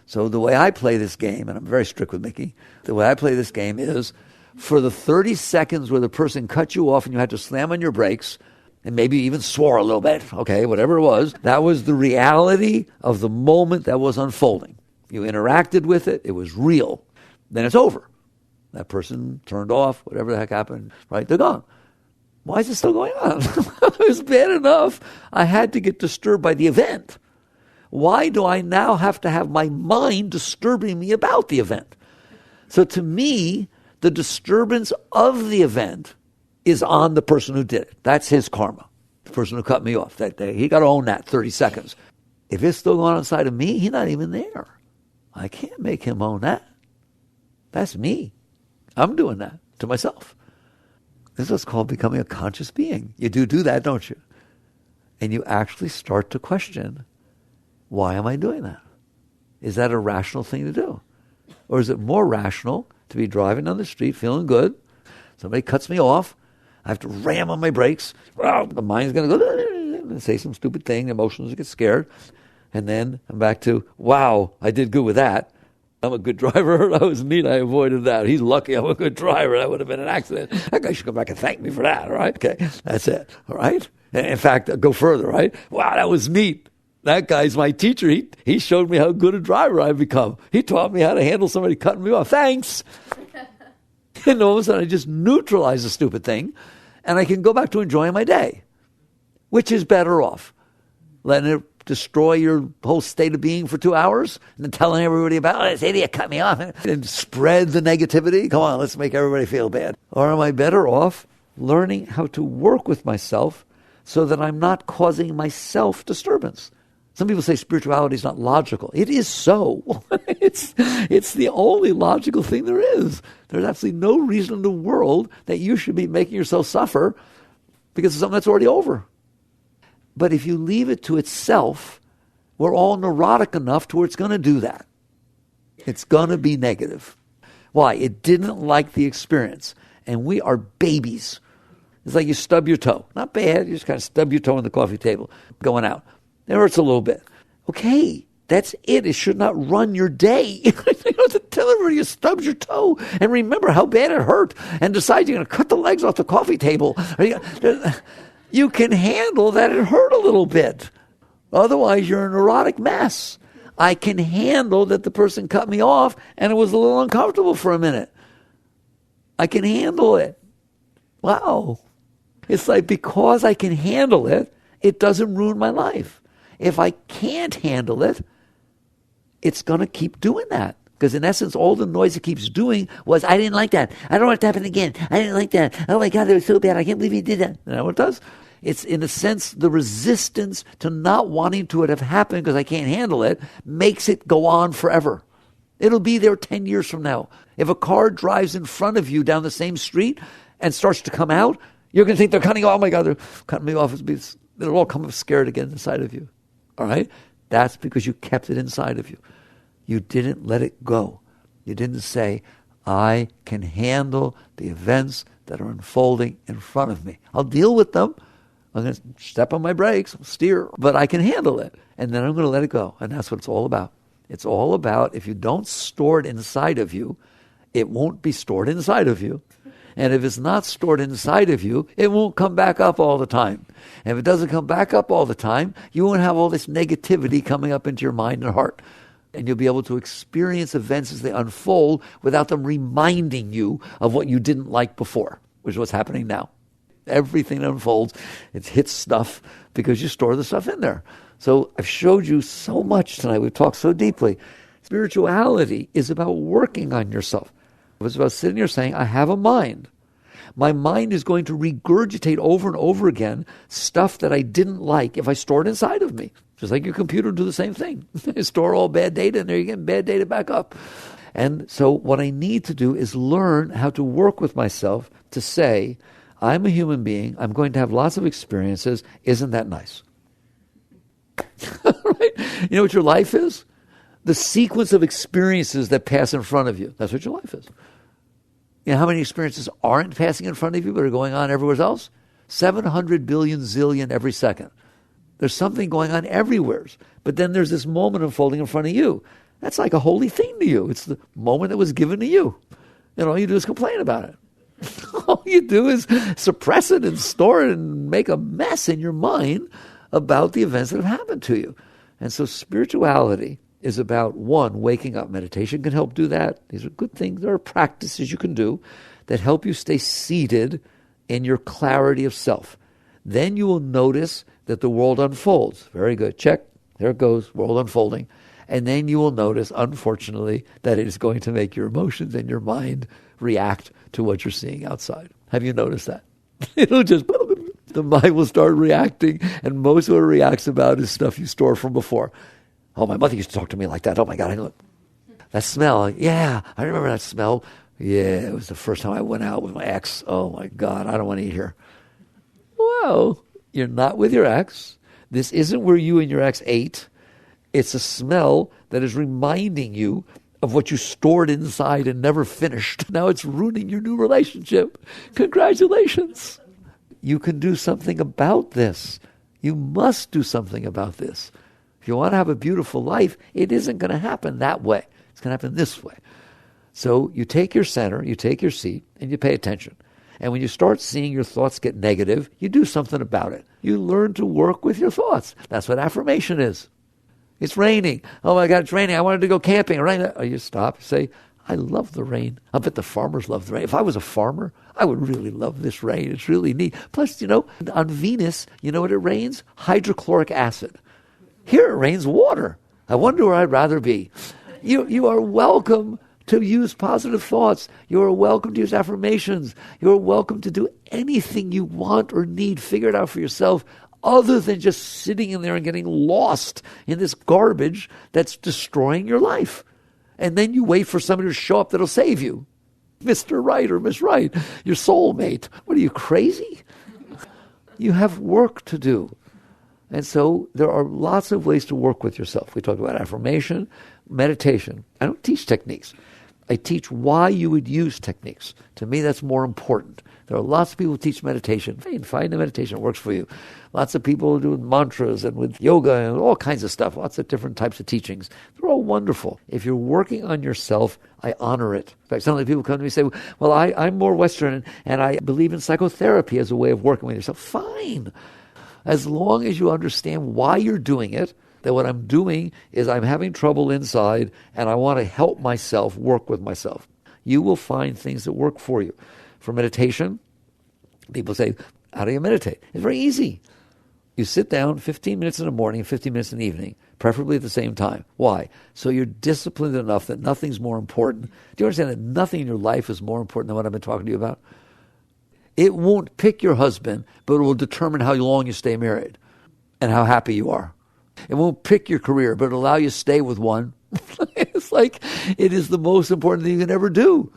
So the way I play this game, and I'm very strict with Mickey, the way I play this game is for the 30 seconds where the person cut you off and you had to slam on your brakes and maybe even swore a little bit, okay, whatever it was, that was the reality of the moment that was unfolding. You interacted with it, it was real. Then it's over. That person turned off, whatever the heck happened, right? They're gone. Why is it still going on? It was bad enough. I had to get disturbed by the event. Why do I now have to have my mind disturbing me about the event? So to me, the disturbance of the event is on the person who did it. That's his karma. The person who cut me off that day. He got to own that 30 seconds. If it's still going on inside of me, he's not even there. I can't make him own that. That's me. I'm doing that to myself. This is what's called becoming a conscious being. You do that, don't you? And you actually start to question, why am I doing that? Is that a rational thing to do? Or is it more rational to be driving down the street, feeling good, somebody cuts me off, I have to ram on my brakes, well, the mind's going to go and say some stupid thing, emotions get scared, and then I'm back to, wow, I did good with that. I'm a good driver. That was neat. I avoided that. He's lucky I'm a good driver. That would have been an accident. That guy should come back and thank me for that. All right. Okay. That's it. All right. And in fact, go further. Right. Wow. That was neat. That guy's my teacher. He showed me how good a driver I've become. He taught me how to handle somebody cutting me off. Thanks. And all of a sudden I just neutralize the stupid thing and I can go back to enjoying my day. Which is better off? Letting it destroy your whole state of being for 2 hours and then telling everybody about, oh, this idiot cut me off and spread the negativity? Come on, let's make everybody feel bad. Or am I better off learning how to work with myself so that I'm not causing myself disturbance? Some people say spirituality is not logical. It is so. It's the only logical thing there is. There's absolutely no reason in the world that you should be making yourself suffer because of something that's already over. But if you leave it to itself, we're all neurotic enough to where it's going to do that. It's going to be negative. Why? It didn't like the experience. And we are babies. It's like you stub your toe. Not bad. You just kind of stub your toe on the coffee table going out. It hurts a little bit. Okay, that's it. It should not run your day. You don't have to tell everybody you stubbed your toe and remember how bad it hurt and decide you're going to cut the legs off the coffee table. You can handle that it hurt a little bit. Otherwise, you're a neurotic mess. I can handle that the person cut me off and it was a little uncomfortable for a minute. I can handle it. Wow. It's like because I can handle it, it doesn't ruin my life. If I can't handle it, it's going to keep doing that. Because in essence, all the noise it keeps doing was, I didn't like that. I don't want it to happen again. I didn't like that. Oh my God, that was so bad. I can't believe he did that. You know what it does? It's, in a sense, the resistance to not wanting to it have happened because I can't handle it makes it go on forever. It'll be there 10 years from now. If a car drives in front of you down the same street and starts to come out, you're going to think they're cutting off. Oh my God, they're cutting me off. It'll all come up scared again inside of you. All right? That's because you kept it inside of you. You didn't let it go. You didn't say, I can handle the events that are unfolding in front of me. I'll deal with them. I'm going to step on my brakes, steer, but I can handle it. And then I'm going to let it go. And that's what it's all about. It's all about, if you don't store it inside of you, it won't be stored inside of you. And if it's not stored inside of you, it won't come back up all the time. And if it doesn't come back up all the time, you won't have all this negativity coming up into your mind and heart. And you'll be able to experience events as they unfold without them reminding you of what you didn't like before, which is what's happening now. Everything that unfolds, it hits stuff because you store the stuff in there. So I've showed you so much tonight. We've talked so deeply. Spirituality is about working on yourself. It's about sitting here saying, I have a mind. My mind is going to regurgitate over and over again stuff that I didn't like if I store it inside of me. Just like your computer will do the same thing. You store all bad data and there you get bad data back up. And so what I need to do is learn how to work with myself to say, I'm a human being. I'm going to have lots of experiences. Isn't that nice? Right? You know what your life is? The sequence of experiences that pass in front of you. That's what your life is. You know how many experiences aren't passing in front of you but are going on everywhere else? 700 billion zillion every second. There's something going on everywhere. But then there's this moment unfolding in front of you. That's like a holy thing to you. It's the moment that was given to you. And all you do is complain about it. All you do is suppress it and store it and make a mess in your mind about the events that have happened to you. And so spirituality is about, one, waking up. Meditation can help do that. These are good things. There are practices you can do that help you stay seated in your clarity of self. Then you will notice that the world unfolds. Very good. Check. There it goes. World unfolding. And then you will notice, unfortunately, that it is going to make your emotions and your mind react to what you're seeing outside. Have you noticed that? It'll just, the mind will start reacting, and most of what it reacts about is stuff you store from before. Oh, my mother used to talk to me like that. Oh, my God, I know it. That smell, yeah, I remember that smell. Yeah, it was the first time I went out with my ex. Oh, my God, I don't want to eat here. Well, you're not with your ex. This isn't where you and your ex ate. It's a smell that is reminding you of what you stored inside and never finished. Now it's ruining your new relationship. Congratulations. You can do something about this. You must do something about this. If you want to have a beautiful life, it isn't going to happen that way. It's going to happen this way. So you take your center, you take your seat, and you pay attention. And when you start seeing your thoughts get negative, you do something about it. You learn to work with your thoughts. That's what affirmation is. It's raining. Oh my God, it's raining. I wanted to go camping. Oh, you stop. Say, I love the rain. I bet the farmers love the rain. If I was a farmer, I would really love this rain. It's really neat. Plus, on Venus, you know what it rains? Hydrochloric acid. Here it rains water. I wonder where I'd rather be. You are welcome to use positive thoughts. You are welcome to use affirmations. You are welcome to do anything you want or need. Figure it out for yourself, other than just sitting in there and getting lost in this garbage that's destroying your life. And then you wait for somebody to show up that'll save you. Mr. Right or Miss Right, your soulmate. What are you, crazy? You have work to do. And so there are lots of ways to work with yourself. We talked about affirmation, meditation. I don't teach techniques. I teach why you would use techniques. To me, that's more important. There are lots of people who teach meditation. Find the meditation that works for you. Lots of people doing mantras and with yoga and all kinds of stuff. Lots of different types of teachings. They're all wonderful. If you're working on yourself, I honor it. In fact, some of the people come to me and say, well, I'm more Western and I believe in psychotherapy as a way of working with yourself. Fine. As long as you understand why you're doing it, that what I'm doing is I'm having trouble inside and I want to help myself work with myself. You will find things that work for you. For meditation, people say, how do you meditate? It's very easy. You sit down 15 minutes in the morning and 15 minutes in the evening, preferably at the same time. Why? So you're disciplined enough that nothing's more important. Do you understand that nothing in your life is more important than what I've been talking to you about? It won't pick your husband, but it will determine how long you stay married and how happy you are. It won't pick your career, but it'll allow you to stay with one. It's like it is the most important thing you can ever do.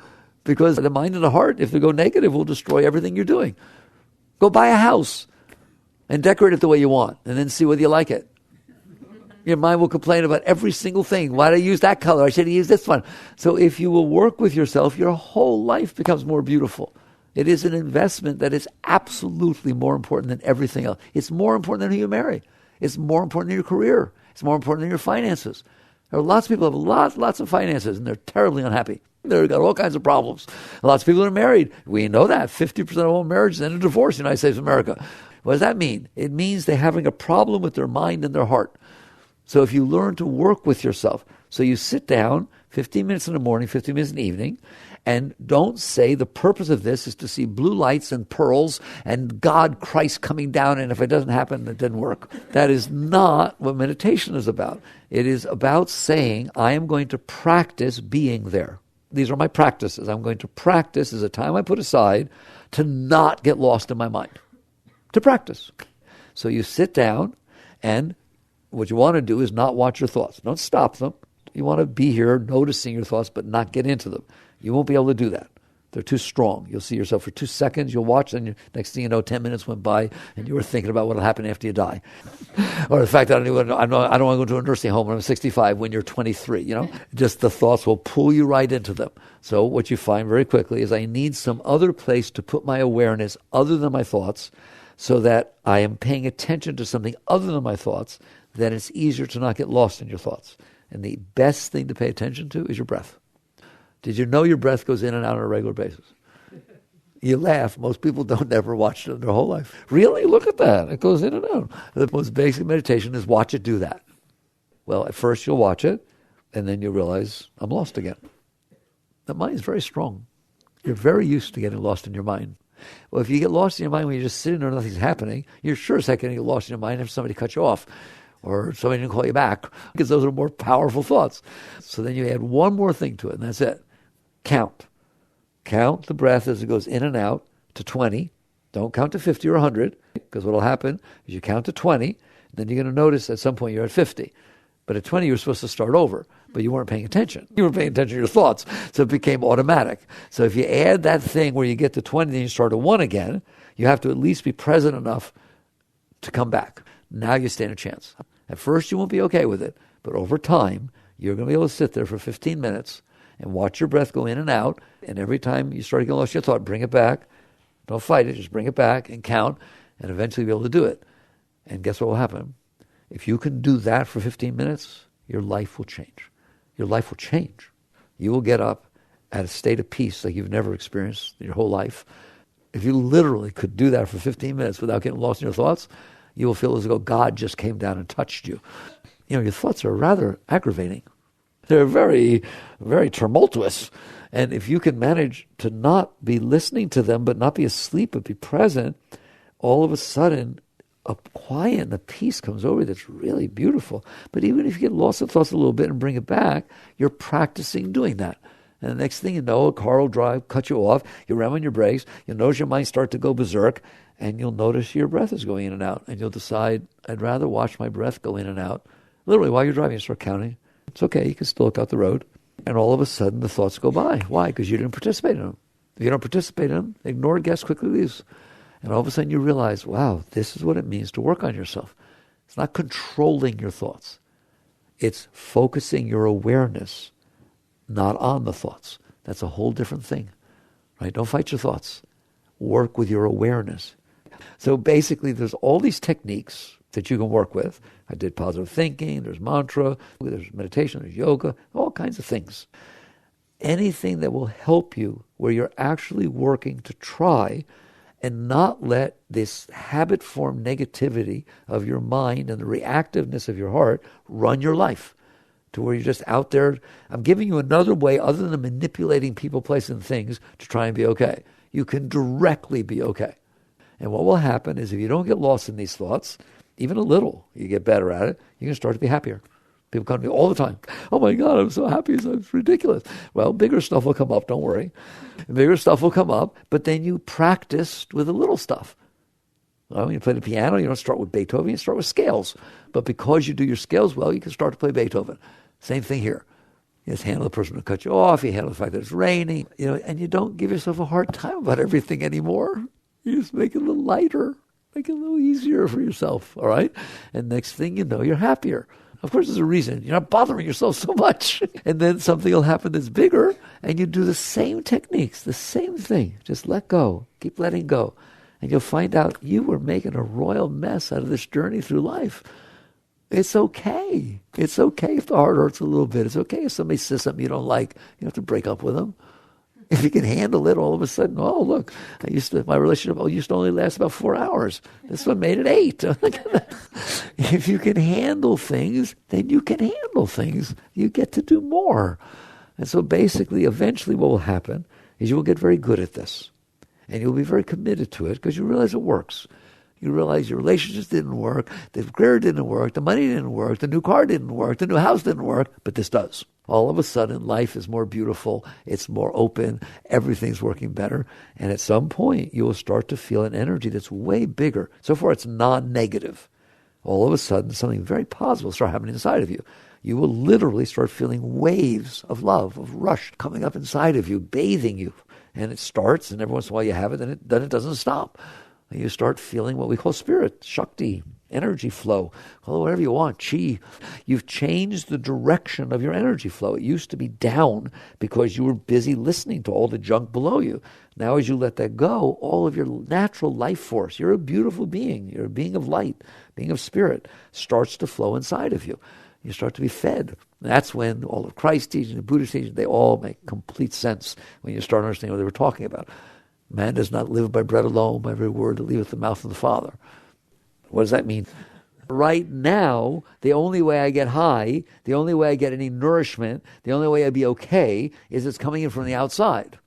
Because the mind and the heart, if they go negative, will destroy everything you're doing. Go buy a house and decorate it the way you want and then see whether you like it. Your mind will complain about every single thing. Why did I use that color? I should have used this one. So if you will work with yourself, your whole life becomes more beautiful. It is an investment that is absolutely more important than everything else. It's more important than who you marry. It's more important than your career. It's more important than your finances. There are lots of people who have lots of finances, and they're terribly unhappy. They've got all kinds of problems. Lots of people are married. We know that. 50% of all marriages end in divorce in the United States of America. What does that mean? It means they're having a problem with their mind and their heart. So if you learn to work with yourself, so you sit down 15 minutes in the morning, 15 minutes in the evening, and don't say the purpose of this is to see blue lights and pearls and God, Christ coming down, and if it doesn't happen, it didn't work. That is not what meditation is about. It is about saying, I am going to practice being there. These are my practices. I'm going to practice as a time I put aside to not get lost in my mind. To practice. So you sit down, and what you want to do is not watch your thoughts. Don't stop them. You want to be here noticing your thoughts, but not get into them. You won't be able to do that. They're too strong. You'll see yourself for 2 seconds, you'll watch, and next thing you know, 10 minutes went by, and you were thinking about what will happen after you die. Or the fact that I don't want to go to a nursing home when I'm 65 when you're 23, Just the thoughts will pull you right into them. So what you find very quickly is I need some other place to put my awareness other than my thoughts so that I am paying attention to something other than my thoughts, then it's easier to not get lost in your thoughts. And the best thing to pay attention to is your breath. Did you know your breath goes in and out on a regular basis? You laugh. Most people don't ever watch it in their whole life. Really? Look at that. It goes in and out. The most basic meditation is watch it do that. Well, at first you'll watch it, and then you'll realize, I'm lost again. The mind is very strong. You're very used to getting lost in your mind. Well, if you get lost in your mind when you're just sitting there and nothing's happening, you're sure as heck going to get lost in your mind if somebody cuts you off or somebody didn't call you back, because those are more powerful thoughts. So then you add one more thing to it, and that's it. Count. Count the breath as it goes in and out to 20. Don't count to 50 or 100, because what will happen is you count to 20, and then you're going to notice at some point you're at 50. But at 20, you were supposed to start over, but you weren't paying attention. You weren't paying attention to your thoughts, so it became automatic. So if you add that thing where you get to 20, then you start at 1 again, you have to at least be present enough to come back. Now you stand a chance. At first, you won't be okay with it, but over time, you're going to be able to sit there for 15 minutes and watch your breath go in and out, and every time you start to get lost in your thought, bring it back. Don't fight it, just bring it back and count, and eventually be able to do it. And guess what will happen? If you can do that for 15 minutes, your life will change. Your life will change. You will get up at a state of peace like you've never experienced in your whole life. If you literally could do that for 15 minutes without getting lost in your thoughts, you will feel as though God just came down and touched you. Your thoughts are rather aggravating. They're very, very tumultuous. And if you can manage to not be listening to them, but not be asleep, but be present, all of a sudden, a quiet and a peace comes over you that's really beautiful. But even if you get lost in thoughts a little bit and bring it back, you're practicing doing that. And the next thing you know, a car will drive, cut you off, you ram on your brakes, you'll notice your mind start to go berserk, and you'll notice your breath is going in and out. And you'll decide, I'd rather watch my breath go in and out. Literally, while you're driving, you start counting. It's okay, you can still look out the road. And all of a sudden, the thoughts go by. Why? Because you didn't participate in them. If you don't participate in them, ignored guess quickly leaves. And all of a sudden you realize, wow, this is what it means to work on yourself. It's not controlling your thoughts. It's focusing your awareness not on the thoughts. That's a whole different thing, right? Don't fight your thoughts. Work with your awareness. So basically, there's all these techniques that you can work with. I did positive thinking, there's mantra, there's meditation, there's yoga, all kinds of things. Anything that will help you where you're actually working to try and not let this habit-formed negativity of your mind and the reactiveness of your heart run your life to where you're just out there. I'm giving you another way other than manipulating people, places, and things to try and be okay. You can directly be okay. And what will happen is if you don't get lost in these thoughts, even a little, you get better at it, you're going to start to be happier. People come to me all the time. Oh my God, I'm so happy. It's ridiculous. Well, bigger stuff will come up, don't worry. Bigger stuff will come up, but then you practiced with the little stuff. Well, when you play the piano, you don't start with Beethoven, you start with scales. But because you do your scales well, you can start to play Beethoven. Same thing here. You just handle the person who cut you off, you handle the fact that it's raining, and you don't give yourself a hard time about everything anymore. You just make it a little lighter, make it a little easier for yourself, all right? And next thing you know, you're happier. Of course, there's a reason. You're not bothering yourself so much. And then something will happen that's bigger, and you do the same techniques, the same thing. Just let go. Keep letting go. And you'll find out you were making a royal mess out of this journey through life. It's okay. It's okay if the heart hurts a little bit. It's okay if somebody says something you don't like. You don't have to break up with them. If you can handle it, all of a sudden, oh, look, my relationship used to only last about 4 hours. This one made it 8. If you can handle things, then you can handle things. You get to do more. And so basically, eventually what will happen is you will get very good at this. And you'll be very committed to it because you realize it works. You realize your relationships didn't work, the career didn't work, the money didn't work, the new car didn't work, the new house didn't work, but this does. All of a sudden, life is more beautiful, it's more open, everything's working better, and at some point, you will start to feel an energy that's way bigger. So far, it's non-negative. All of a sudden, something very positive will start happening inside of you. You will literally start feeling waves of love, of rush coming up inside of you, bathing you. And it starts, and every once in a while you have it, and then it doesn't stop. And you start feeling what we call spirit, Shakti, energy flow, call it whatever you want, chi. You've changed the direction of your energy flow. It used to be down because you were busy listening to all the junk below you. Now as you let that go, all of your natural life force, you're a beautiful being, you're a being of light, being of spirit, starts to flow inside of you. You start to be fed. That's when all of Christ's teaching, the Buddhist teaching, they all make complete sense when you start understanding what they were talking about. Man does not live by bread alone, by every word that leaveth the mouth of the Father. What does that mean? Right now, the only way I get high, the only way I get any nourishment, the only way I'd be okay is it's coming in from the outside.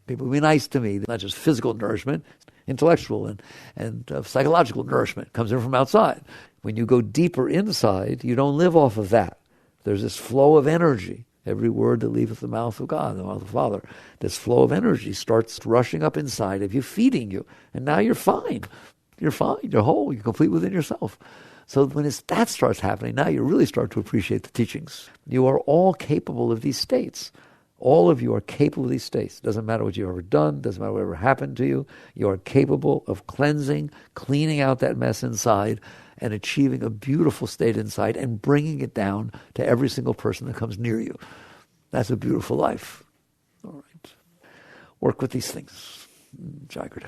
People be nice to me, not just physical nourishment, intellectual and psychological nourishment comes in from outside. When you go deeper inside, you don't live off of that. There's this flow of energy. Every word that leaveth the mouth of God, the mouth of the Father, this flow of energy starts rushing up inside of you, feeding you. And now you're fine. You're fine. You're whole. You're complete within yourself. So when that starts happening, now you really start to appreciate the teachings. You are all capable of these states. All of you are capable of these states. It doesn't matter what you've ever done. Doesn't matter whatever happened to you. You are capable of cleansing, cleaning out that mess inside, and achieving a beautiful state inside and bringing it down to every single person that comes near you. That's a beautiful life. All right. Work with these things. Jagrata.